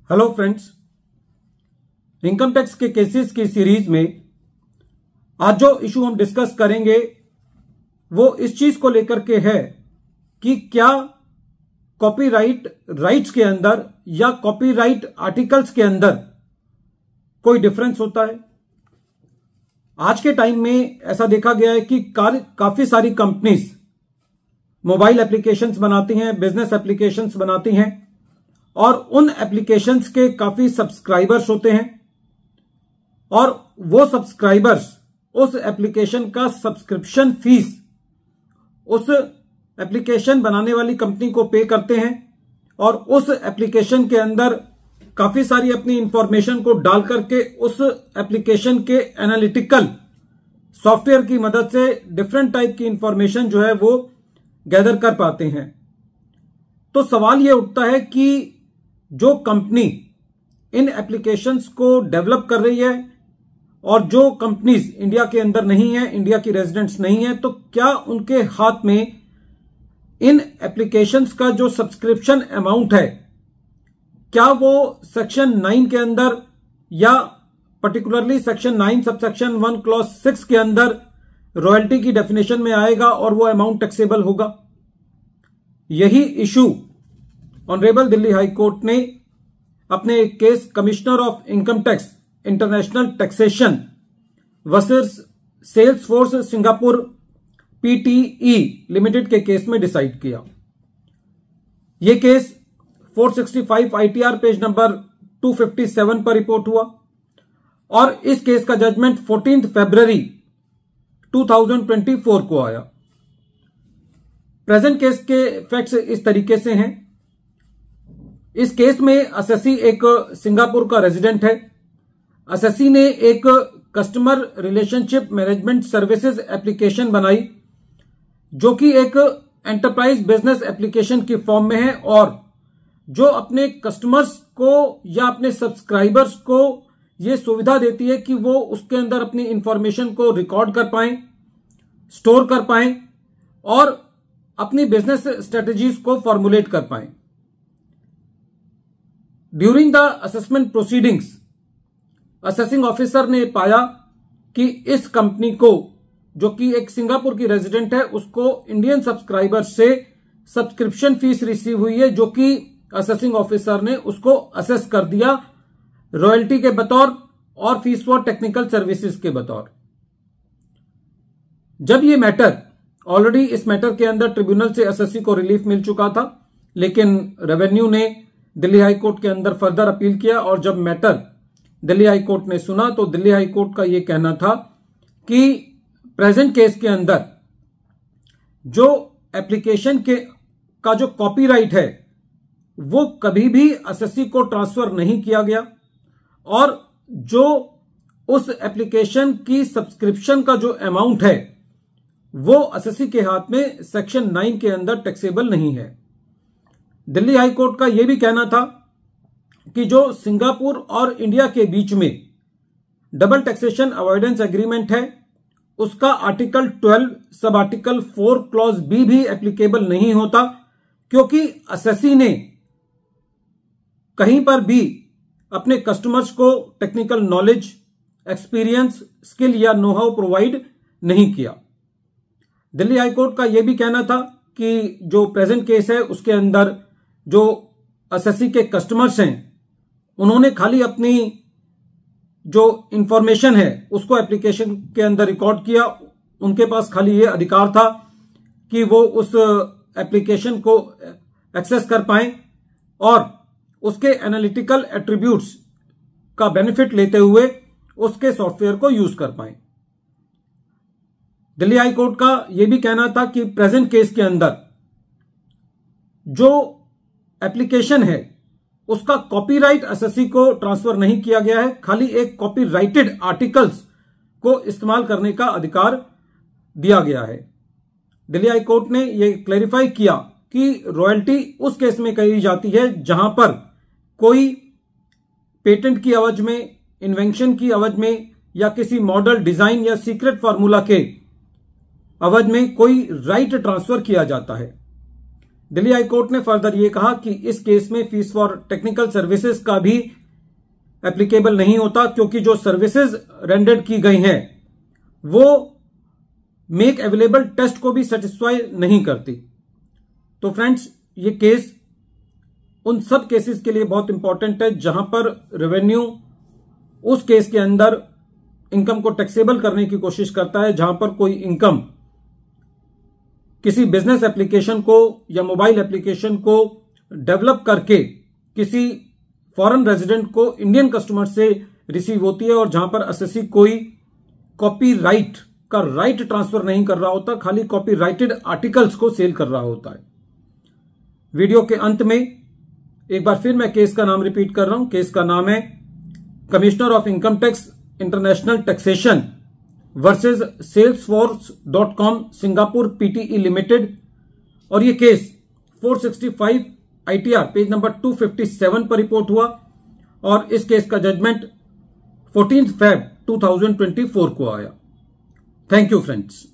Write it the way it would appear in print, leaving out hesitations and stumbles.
Hello friends, income tax के cases की series में आज जो इशू हम डिस्कस करेंगे वो इस चीज को लेकर के है कि क्या कॉपीराइट राइट्स के अंदर या कॉपीराइट आर्टिकल्स के अंदर कोई डिफरेंस होता है। आज के टाइम में ऐसा देखा गया है कि काफी सारी कंपनीज मोबाइल एप्लीकेशंस बनाती हैं, बिजनेस एप्लीकेशंस बनाती हैं और उन एप्लीकेशंस के काफी सब्सक्राइबर्स होते हैं और वो सब्सक्राइबर्स उस एप्लीकेशन का सब्सक्रिप्शन फीस उस एप्लीकेशन बनाने वाली कंपनी को पे करते हैं और उस एप्लीकेशन के अंदर काफी सारी अपनी इंफॉर्मेशन को डाल करके उस एप्लीकेशन के एनालिटिकल सॉफ्टवेयर की मदद से डिफरेंट टाइप की इंफॉर्मेशन जो है वो गैदर कर पाते हैं। तो सवाल ये उठता है कि जो कंपनी इन एप्लीकेशंस को डेवलप कर रही है और जो कंपनीज इंडिया के अंदर नहीं है, इंडिया की रेजिडेंट्स नहीं है, तो क्या उनके हाथ में इन एप्लीकेशंस का जो सब्सक्रिप्शन अमाउंट है क्या वो सेक्शन 9 के अंदर या पर्टिकुलरली सेक्शन 9 सबसेक्शन 1 क्लॉज 6 के अंदर रॉयल्टी की डेफिनेशन में आएगा और वो अमाउंट टैक्सेबल होगा। यही issue honourable Delhi high court ने अपने एक case commissioner of income tax international taxation versus Salesforce Singapore PTE limited के केस में डिसाइड किया। यह केस 465 आईटीआर पेज नंबर 257 पर रिपोर्ट हुआ और इस केस का जजमेंट 14 फरवरी 2024 को आया। प्रेजेंट केस के फैक्ट्स इस तरीके से हैं। इस केस में असेसी एक सिंगापुर का रेजिडेंट है। असेसी ने एक customer relationship management services application बनाई जो कि एक एंटरप्राइज बिजनेस एप्लीकेशन की फॉर्म में है और जो अपने कस्टमर्स को या अपने सब्सक्राइबर्स को यह सुविधा देती है कि वो उसके अंदर अपनी इंफॉर्मेशन को रिकॉर्ड कर पाएं, स्टोर कर पाएं और अपनी बिजनेस स्ट्रेटजीज को फॉर्मुलेट कर पाएं। During the assessment proceedings assessing officer ने पाया कि इस कंपनी को, जो कि एक सिंगापुर की रेजिडेंट है, उसको इंडियन सब्सक्राइबर से सब्सक्रिप्शन फीस रिसीव हुई है जो कि असेसिंग ऑफिसर ने उसको असेस कर दिया रॉयल्टी के बतौर और फीस फॉर टेक्निकल सर्विसेज के बतौर। जब ये मैटर ऑलरेडी इस मैटर के अंदर ट्रिब्यूनल से एसएससी को रिलीफ मिल चुका था, लेकिन रेवेन्यू ने दिल्ली हाई कोर्ट के अंदर फर्दर अपील किया और जब मैटर दिल्ली हाई कोर्ट ने सुना तो दिल्ली हाई कोर्ट का यह कहना था कि प्रेजेंट केस के अंदर जो एप्लीकेशन का जो कॉपीराइट है वो कभी भी एसएससी को ट्रांसफर नहीं किया गया और जो उस एप्लीकेशन की सब्सक्रिप्शन का जो अमाउंट है वो एसएससी के हाथ में सेक्शन 9 के अंदर टैक्सेबल नहीं है। दिल्ली हाई कोर्ट का यह भी कहना था कि जो सिंगापुर और इंडिया के बीच में डबल टैक्सेशन अवॉइडेंस एग्रीमेंट है उसका article 12 sub article 4 clause B भी एप्लीकेबल नहीं होता, क्योंकि एसएससी ने कहीं पर भी अपने कस्टमर्स को टेक्निकल नॉलेज, एक्सपीरियंस, स्किल या नो हाउ प्रोवाइड नहीं किया। दिल्ली हाई कोर्ट का यह भी कहना था कि जो प्रेजेंट केस है उसके अंदर जो एसएससी के कस्टमर्स हैं उन्होंने खाली अपनी जो इंफॉर्मेशन है उसको एप्लीकेशन के अंदर रिकॉर्ड किया। उनके पास खाली ये अधिकार था कि वो उस एप्लीकेशन को एक्सेस कर पाएं और उसके एनालिटिकल एट्रीब्यूट्स का बेनिफिट लेते हुए उसके सॉफ्टवेयर को यूज कर पाएं। दिल्ली हाई कोर्ट का यह भी कहना था कि प्रेजेंट केस के अंदर जो एप्लीकेशन है उसका कॉपीराइट एसएससी को ट्रांसफर नहीं किया गया है, खाली एक कॉपीराइटेड आर्टिकल्स को इस्तेमाल करने का अधिकार दिया गया है। दिल्ली हाई कोर्ट ने यह क्लैरिफाई किया कि रॉयल्टी उस केस में कही जाती है जहां पर कोई पेटेंट की एवज में, इन्वेंशन की एवज में या किसी मॉडल, डिजाइन या सीक्रेट फार्मूला के एवज में कोई राइट ट्रांसफर किया जाता है। दिल्ली हाईकोर्ट ने फर्दर ये कहा कि इस केस में फीस फॉर टेक्निकल सर्विसेज का भी एप्लीकेबल नहीं होता, क्योंकि जो सर्विसेज रेंडर्ड की गई हैं वो मेक अवेलेबल टेस्ट को भी सेटिस्फाई नहीं करती। तो फ्रेंड्स, ये केस उन सब केसेस के लिए बहुत इंपॉर्टेंट है जहां पर रेवेन्यू उस केस के अंदर इनकम को टैक्सेबल करने की कोशिश करता है, जहां पर कोई इनकम किसी बिजनेस एप्लीकेशन को या मोबाइल एप्लीकेशन को डेवलप करके किसी फॉरेन रेजिडेंट को इंडियन कस्टमर से रिसीव होती है, और जहां पर एसएससी कोई कॉपीराइट का राइट ट्रांसफर नहीं कर रहा होता, खाली कॉपीराइटेड आर्टिकल्स को सेल कर रहा होता है। वीडियो के अंत में एक बार फिर मैं केस का नाम रिपीट कर रहा हूं। केस का नाम है commissioner of income tax international taxation versus Salesforce Singapore PTE limited, और ये केस 465 ITR पेज नंबर 257 पर रिपोर्ट हुआ, और इस केस का जजमेंट 14 Feb 2024 को आया। Thank you friends.